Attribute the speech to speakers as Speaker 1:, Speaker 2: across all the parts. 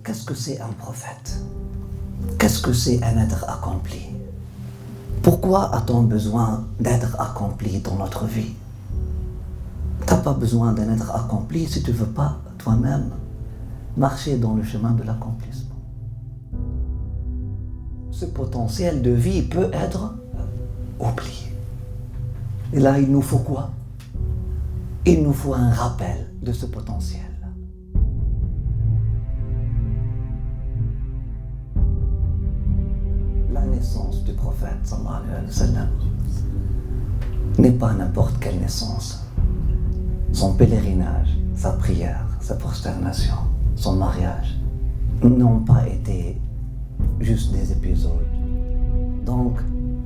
Speaker 1: qu'est-ce que c'est un prophète? Qu'est-ce que c'est un être accompli? Pourquoi a-t-on besoin d'être accompli dans notre vie? Tu n'as pas besoin d'un être accompli si tu ne veux pas toi-même marcher dans le chemin de l'accomplissement. Ce potentiel de vie peut être oublié. Et là, il nous faut quoi? Il nous faut un rappel de ce potentiel. La naissance du prophète sallallahu alayhi wa sallam n'est pas n'importe quelle naissance. Son pèlerinage, sa prière, sa prosternation, son mariage n'ont pas été juste des épisodes. Donc,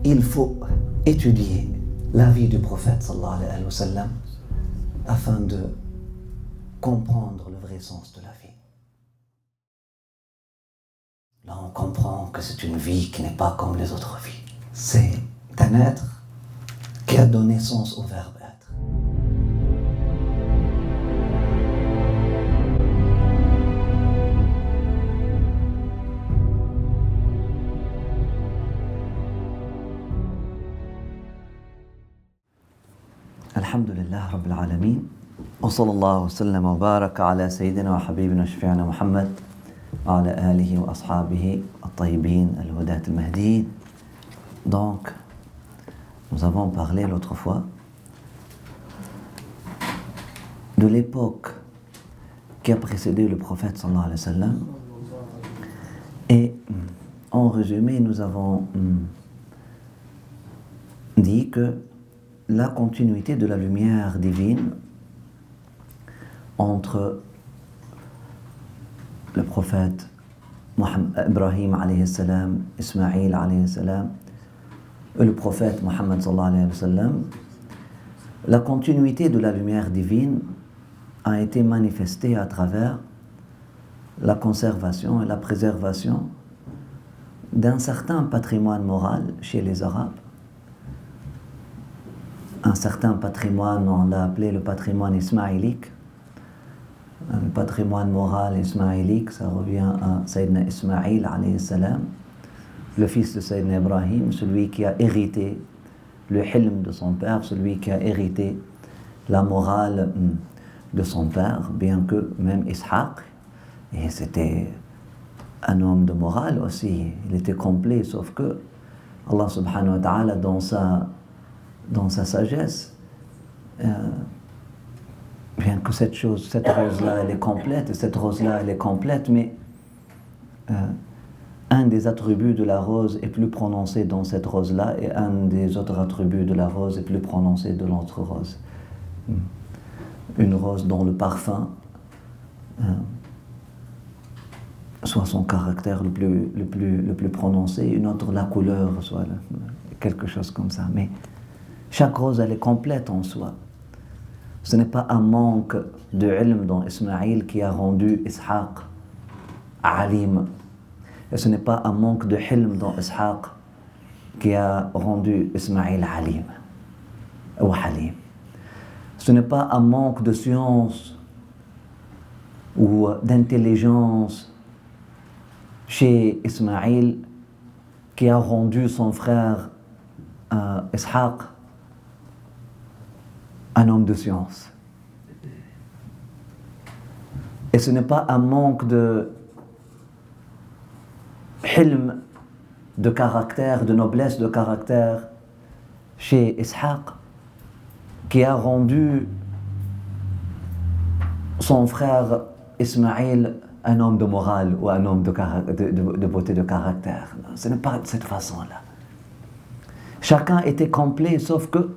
Speaker 1: il faut étudier la vie du prophète sallallahu alayhi wa sallam afin de comprendre le vrai sens de la vie. Là, on comprend que c'est une vie qui n'est pas comme les autres vies. C'est un être qui a donné sens au verbe être. Alhamdulillah Rabbil Alamin. Wa sallallahu wa sallam wa baraka ala sayyidina wa habibina shafi'ana Muhammad wa ala alihi wa ashabihi at-tayyibin al-hudat al-mahdiin. Donc, nous avons parlé l'autre fois de l'époque qui a précédé le prophète sallallahu alayhi wa sallam. Et en résumé, nous avons dit que la continuité de la lumière divine entre le prophète Ibrahim alayhi salam, Ismaïl alayhi salam et le prophète Muhammad sallallahu alayhi wa sallam, la continuité de la lumière divine a été manifestée à travers la conservation et la préservation d'un certain patrimoine moral chez les Arabes. Un certain patrimoine, on l'a appelé le patrimoine ismaïlique. Le patrimoine moral ismaïlique, ça revient à Sayyidina Ismaïl alayhi salam, le fils de Sayyidina Ibrahim, celui qui a hérité le hilm de son père, celui qui a hérité la morale de son père, bien que même Ishaq, et c'était un homme de morale aussi, il était complet, sauf que Allah subhanahu wa ta'ala dans sa sagesse, bien que cette rose-là, elle est complète, et cette rose-là, elle est complète, mais un des attributs de la rose est plus prononcé dans cette rose-là, et un des autres attributs de la rose est plus prononcé dans l'autre rose. Une rose dont le parfum soit son caractère le plus prononcé, une autre la couleur, soit quelque chose comme ça. Mais chaque rose, elle est complète en soi. Ce n'est pas un manque de ilm dans Ismaïl qui a rendu Ishaq alim. Et ce n'est pas un manque de hilm dans Ishaq qui a rendu Ismaïl alim ou halim. Ce n'est pas un manque de science ou d'intelligence chez Ismaïl qui a rendu son frère Ishaq un homme de science. Et ce n'est pas un manque de hilm, de caractère, de noblesse de caractère chez Ishaq qui a rendu son frère Ismaïl un homme de morale ou un homme de beauté de caractère. Ce n'est pas de cette façon-là. Chacun était complet, sauf que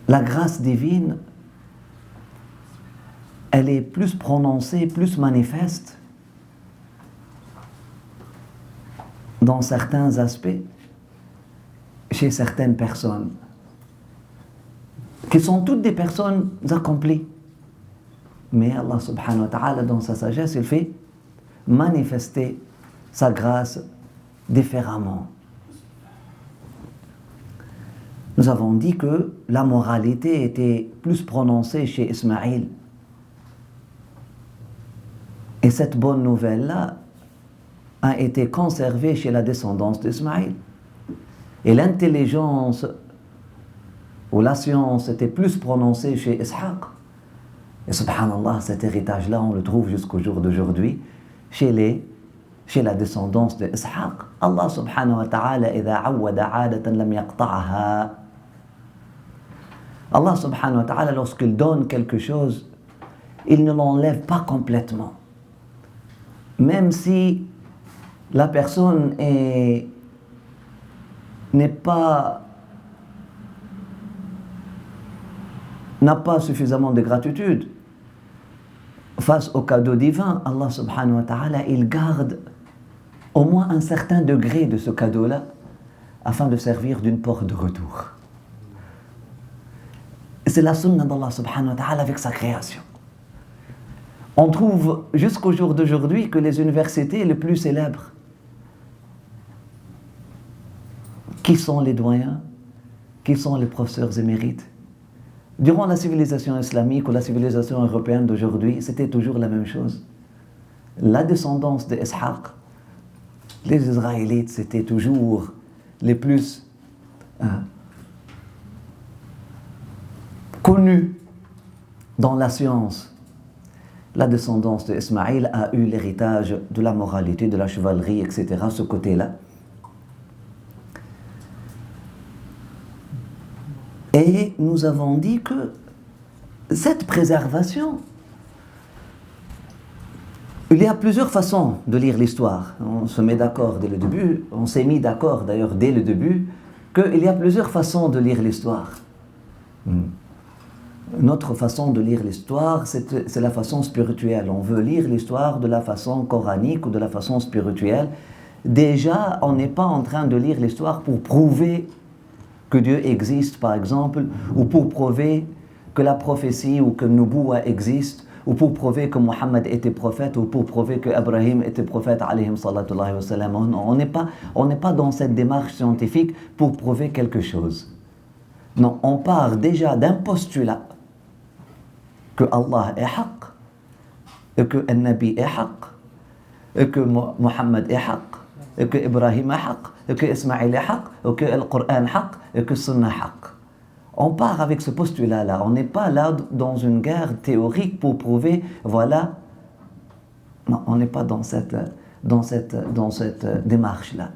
Speaker 1: la grâce divine, elle est plus prononcée, plus manifeste dans certains aspects chez certaines personnes, qui sont toutes des personnes accomplies. Mais Allah subhanahu wa ta'ala, dans sa sagesse, il fait manifester sa grâce différemment. Nous avons dit que la moralité était plus prononcée chez Ismaïl. Et cette bonne nouvelle-là a été conservée chez la descendance d'Ismaïl. Et l'intelligence ou la science était plus prononcée chez Ishaq. Et subhanallah, cet héritage-là, on le trouve jusqu'au jour d'aujourd'hui chez la descendance d'Ishaq. Allah subhanahu wa ta'ala, إِذَا عَوَّدَ عَادَةً لَمْ يَقْطَعَهَا. Allah subhanahu wa ta'ala, lorsqu'il donne quelque chose, il ne l'enlève pas complètement. Même si la personne n'a pas suffisamment de gratitude face au cadeau divin, Allah subhanahu wa ta'ala, il garde au moins un certain degré de ce cadeau-là afin de servir d'une porte de retour. Et c'est la sunna d'Allah subhanahu wa ta'ala avec sa création. On trouve jusqu'au jour d'aujourd'hui que les universités les plus célèbres, qui sont les doyens, qui sont les professeurs émérites, durant la civilisation islamique ou la civilisation européenne d'aujourd'hui, c'était toujours la même chose. La descendance d'Ishaq, les Israélites, c'était toujours les plus connus dans la science. La descendance d'Ismaïl a eu l'héritage de la moralité, de la chevalerie, etc., ce côté-là. Et nous avons dit que cette préservation, il y a plusieurs façons de lire l'histoire. On se met d'accord dès le début, on s'est mis d'accord d'ailleurs dès le début, qu'il y a plusieurs façons de lire l'histoire. Notre façon de lire l'histoire, c'est la façon spirituelle. On veut lire l'histoire de la façon coranique ou de la façon spirituelle. Déjà, on n'est pas en train de lire l'histoire pour prouver que Dieu existe, par exemple, ou pour prouver que la prophétie ou que Nubuwa existe, ou pour prouver que Mohammed était prophète, ou pour prouver que Abraham était prophète, alayhim sallallahu wa sallam. On n'est pas dans cette démarche scientifique pour prouver quelque chose. Non, on part déjà d'un postulat que Allah est haq, et que Nabi est haq, et que Mohammed est haq, et que Ibrahim est haq, et que Ismaïl est haq, et que le Coran est haq, et que Sunnah est haq. On part avec ce postulat-là. On n'est pas là dans une guerre théorique pour prouver, voilà. Non, on n'est pas dans cette démarche-là.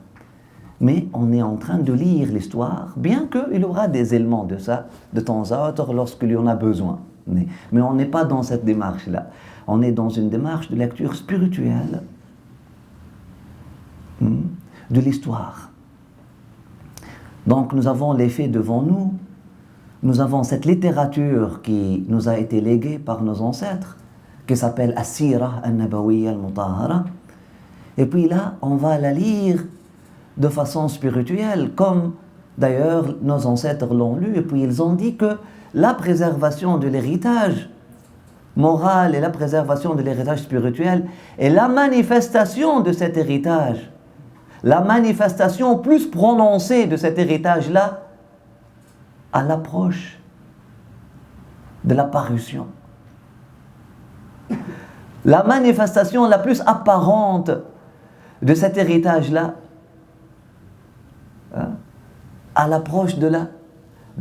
Speaker 1: Mais on est en train de lire l'histoire, bien qu'il y aura des éléments de ça de temps à autre lorsqu'il y en a besoin. Mais on n'est pas dans cette démarche-là. On est dans une démarche de lecture spirituelle de l'histoire. Donc nous avons les faits devant nous, nous avons cette littérature qui nous a été léguée par nos ancêtres, qui s'appelle As-Sira An-Nabawiyya Al-Mutahhara. Et puis là, on va la lire de façon spirituelle, comme d'ailleurs nos ancêtres l'ont lu, et puis ils ont dit que la préservation de l'héritage moral et la préservation de l'héritage spirituel est la manifestation de cet héritage. La manifestation plus prononcée de cet héritage-là à l'approche de l'apparition. La manifestation la plus apparente de cet héritage-là à l'approche de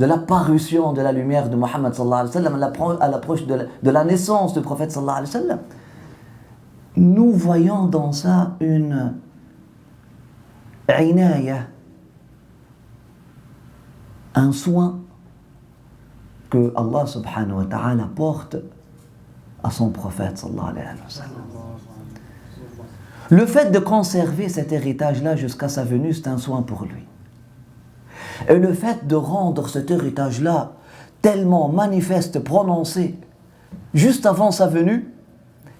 Speaker 1: l'apparition de la lumière de Mohammed sallallahu alayhi wa sallam, à l'approche de la naissance du prophète sallallahu alayhi wa sallam. Nous voyons dans ça une inaya, un soin que Allah subhanahu wa ta'ala porte à son prophète sallallahu alayhi wa sallam. Le fait de conserver cet héritage-là jusqu'à sa venue, c'est un soin pour lui. Et le fait de rendre cet héritage-là tellement manifeste, prononcé, juste avant sa venue,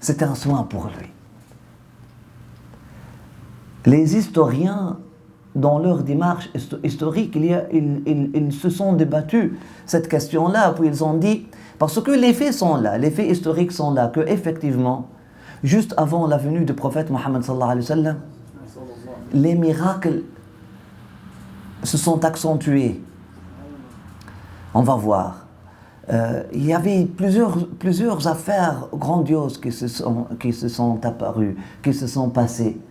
Speaker 1: c'est un soin pour lui. Les historiens, dans leur démarche historique, ils se sont débattus cette question-là, puis ils ont dit, parce que les faits sont là, les faits historiques sont là, que effectivement, juste avant la venue du prophète Mohammed sallallahu alayhi wa sallam, les miracles se sont accentués. On va voir. Il y avait plusieurs affaires grandioses qui se sont apparues, qui se sont passées.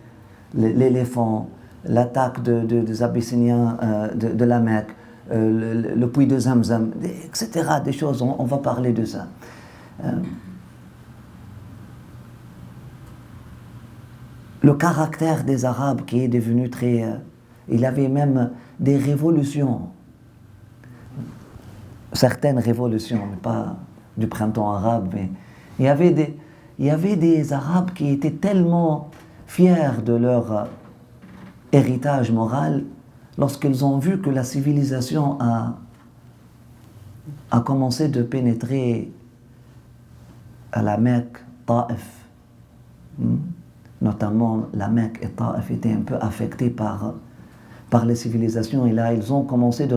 Speaker 1: L'éléphant, l'attaque des Abyssiniens de la Mecque, le puits de Zamzam, etc. Des choses, on va parler de ça. Le caractère des Arabes qui est devenu très... il y avait même des révolutions. Certaines révolutions, mais pas du printemps arabe, mais il y avait des Arabes qui étaient tellement fiers de leur héritage moral lorsqu'ils ont vu que la civilisation a commencé de pénétrer à la Mecque, Taïf. Notamment la Mecque et Taïf étaient un peu affectés par les civilisations, et là ils ont commencé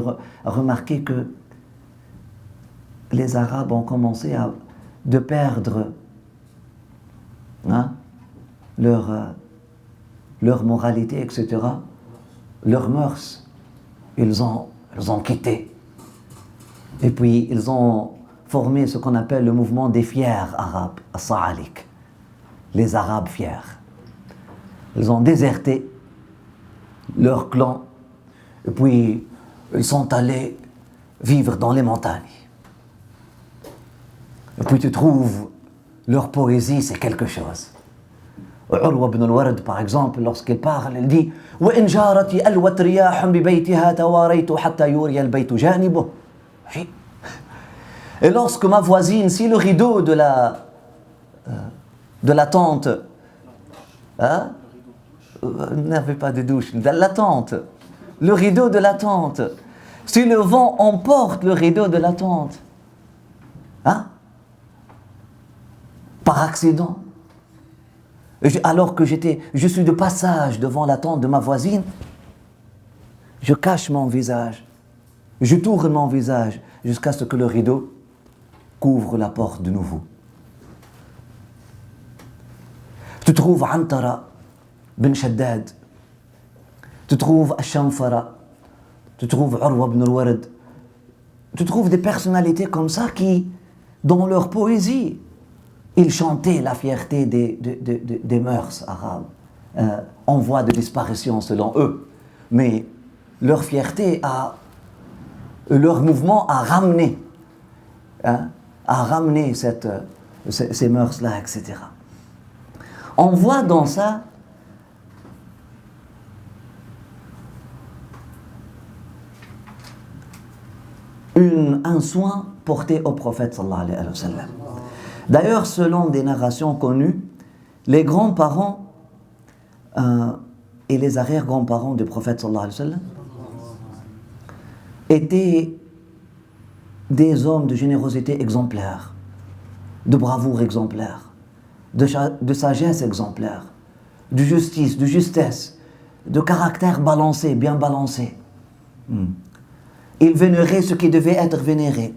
Speaker 1: à remarquer que les Arabes ont commencé de perdre leur moralité, etc., leurs mœurs. Ils ont quitté. Et puis ils ont formé ce qu'on appelle le mouvement des fiers arabes, as-Sa'alik, les Arabes fiers. Ils ont déserté leur clan, et puis ils sont allés vivre dans les montagnes. Et puis tu trouves leur poésie, c'est quelque chose. Urwa ibn al-Ward, par exemple, lorsqu'il parle, il dit وَإِنْ جَارَتِ أَلْوَتْ رِيَاحٌ بِبَيْتِهَا تَوَارَيْتُ حَتَّى يُورِيَ الْبَيْتُ جَانِبُهُ. Et lorsque ma voisine, si le rideau de la tente, n'avait pas de douche, de la tente, le rideau de la tente, si le vent emporte le rideau de la tente, par accident, alors que je suis de passage devant la tente de ma voisine, je cache mon visage, je tourne mon visage jusqu'à ce que le rideau couvre la porte de nouveau. Tu trouves Antara bin Shaddad, tu trouves Ash-Shamfara, tu trouves Urwa ibn al-Ward, tu trouves des personnalités comme ça qui, dans leur poésie, ils chantaient la fierté des mœurs arabes, en voie de disparition selon eux. Mais leur fierté, leur mouvement a ramené ces mœurs-là, etc. On voit dans ça un soin porté au prophète sallallahu alayhi wa sallam. D'ailleurs, selon des narrations connues, les grands-parents et les arrière-grands-parents du prophète sallallahu alayhi wa sallam étaient des hommes de générosité exemplaire, de bravoure exemplaire, de sagesse exemplaire, de justice, de justesse, de caractère balancé, bien balancé. Ils vénéraient ce qui devait être vénéré,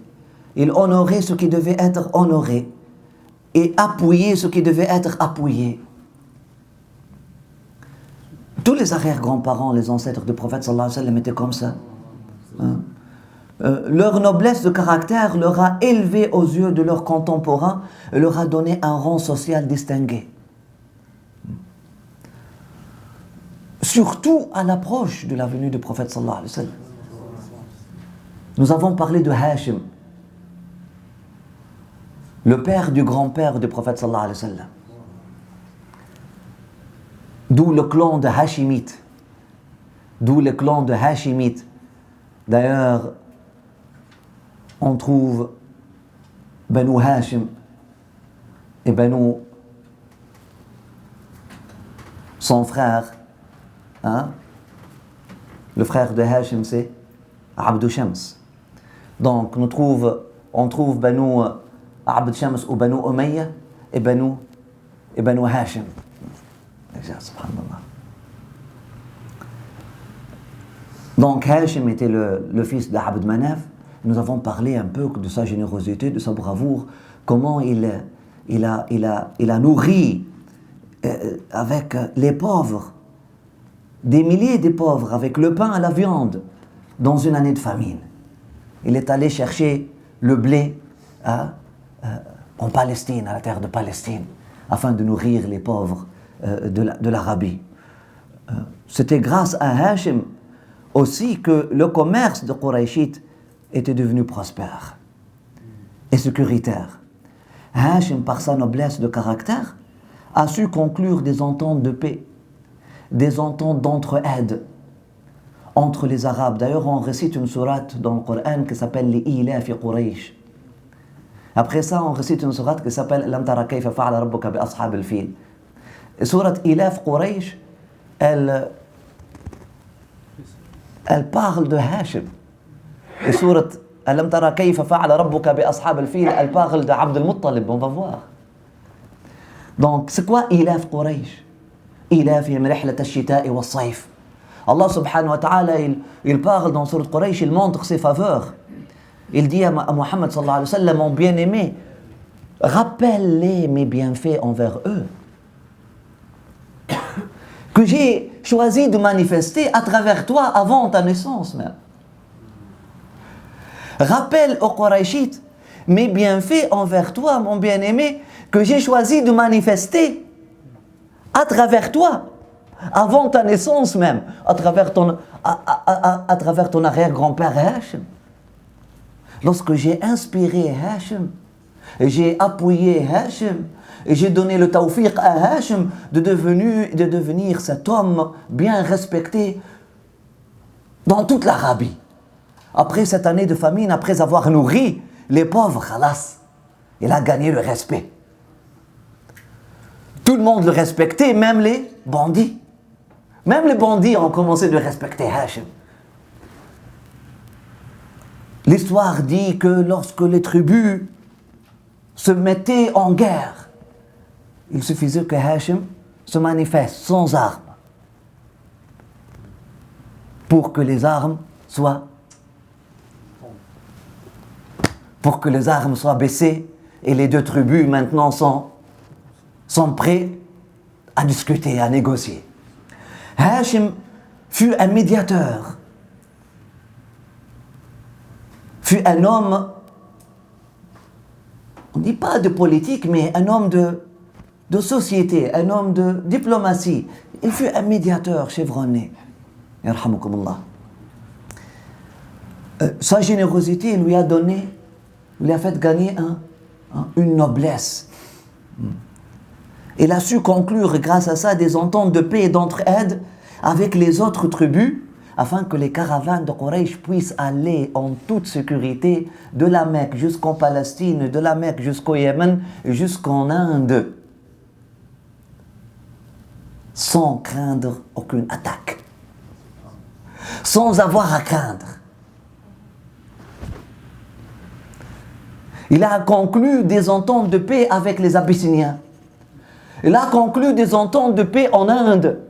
Speaker 1: ils honoraient ce qui devait être honoré, et appuyer ce qui devait être appuyé. Tous les arrière-grands-parents, les ancêtres du prophète sallallahu alayhi wa sallam étaient comme ça. Leur noblesse de caractère leur a élevé aux yeux de leurs contemporains et leur a donné un rang social distingué. Surtout à l'approche de la venue du prophète sallallahu alayhi wa sallam. Nous avons parlé de Hashim, le père du grand-père du prophète sallallahu alayhi wa sallam. D'où le clan de Hashimites. D'ailleurs, on trouve Banu Hashim et Banu, son frère. Le frère de Hashim, c'est Abd Shams. Donc, on trouve Banu Abd Shams ou Banu Umayya et Banu Hashim. Subhanallah. Donc Hashim était le fils d'Abd Manaf. Nous avons parlé un peu de sa générosité, de sa bravoure, comment il a nourri avec les pauvres, des milliers de pauvres, avec le pain et la viande, dans une année de famine. Il est allé chercher le blé en Palestine, à la terre de Palestine, afin de nourrir les pauvres de l'Arabie. C'était grâce à Hachim aussi que le commerce de Qurayshites était devenu prospère et sécuritaire. Hachim, par sa noblesse de caractère, a su conclure des ententes de paix, des ententes d'entraide entre les Arabes. D'ailleurs, on récite une sourate dans le Coran qui s'appelle les Ilafi Quraysh. Après ça, on récite une sourate qui s'appelle Lam tara kayfa fa'ala rabbuka bi ashab al-fil. Sourate Ilaf Quraysh, elle parle de Hachim. Et sourate Lam tara kayfa fa'ala rabbuka bi ashab al-fil, elle parle de Abd al-Muttalib. On va voir. Donc, c'est quoi Ilaf Quraysh? Ilaf min rihlat ash-shita'i was-sayf. Allah subhanahu wa ta'ala, il parle dans Sourate Quraysh, il montre ses faveurs. Il dit à Muhammad sallallahu alayhi wa sallam, mon bien-aimé, rappelle-les mes bienfaits envers eux, que j'ai choisi de manifester à travers toi avant ta naissance même. Rappelle aux Qurayshites mes bienfaits envers toi, mon bien-aimé, que j'ai choisi de manifester à travers toi, avant ta naissance même, à travers ton arrière-grand-père Hachim. Lorsque j'ai inspiré Hachim, et j'ai appuyé Hachim, et j'ai donné le tawfiq à Hachim de devenir cet homme bien respecté dans toute l'Arabie. Après cette année de famine, après avoir nourri les pauvres, khalas, il a gagné le respect. Tout le monde le respectait, même les bandits. Même les bandits ont commencé de respecter Hachim. L'histoire dit que lorsque les tribus se mettaient en guerre, il suffisait que Hachim se manifeste sans armes pour que les armes soient baissées et les deux tribus maintenant sont prêts à discuter, à négocier. Hachim fut un médiateur, fut un homme, on ne dit pas de politique, mais un homme de société, un homme de diplomatie. Il fut un médiateur chevronné. Yarhamukumullah. Sa générosité lui a fait gagner une noblesse. Il a su conclure grâce à ça des ententes de paix et d'entraide avec les autres tribus afin que les caravanes de Quraysh puissent aller en toute sécurité de la Mecque jusqu'en Palestine, de la Mecque jusqu'au Yémen, jusqu'en Inde, sans craindre aucune attaque, sans avoir à craindre. Il a conclu des ententes de paix avec les Abyssiniens. Il a conclu des ententes de paix en Inde.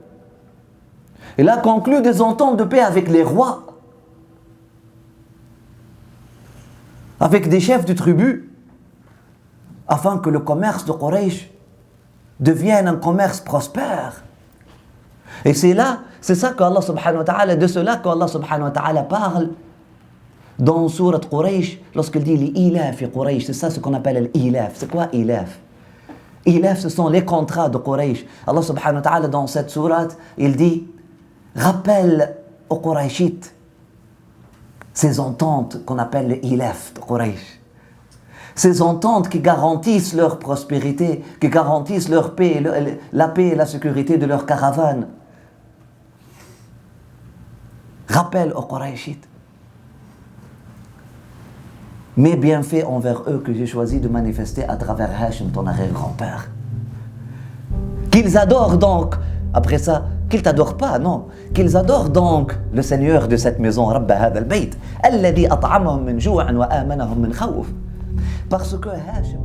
Speaker 1: Il a conclu des ententes de paix avec les rois, avec des chefs de tribus, afin que le commerce de Quraysh devienne un commerce prospère. Et c'est ça qu'Allah subhanahu wa ta'ala, de cela qu'Allah subhanahu wa ta'ala parle dans Surat Quraysh, lorsqu'il dit les ilaf et Quraysh. C'est ça ce qu'on appelle l'ilaf. C'est quoi ilaf? Ilaf, ce sont les contrats de Quraysh. Allah subhanahu wa ta'ala, dans cette sourate, il dit, rappelle aux Qurayshites ces ententes qu'on appelle les ilaf de Quraysh. Ces ententes qui garantissent leur prospérité, qui garantissent leur paix, la paix et la sécurité de leur caravane. Rappelle aux Qurayshites mes bienfaits envers eux que j'ai choisi de manifester à travers Hachim, ton arrière-grand-père. Qu'ils adorent donc, après ça, qu'ils t'adorent pas, non, qu'ils adorent donc le Seigneur de cette maison, Rabb hada al-bayt, alladhi at'amahum min jou'an wa amanahum min khawf. Parce que Hachim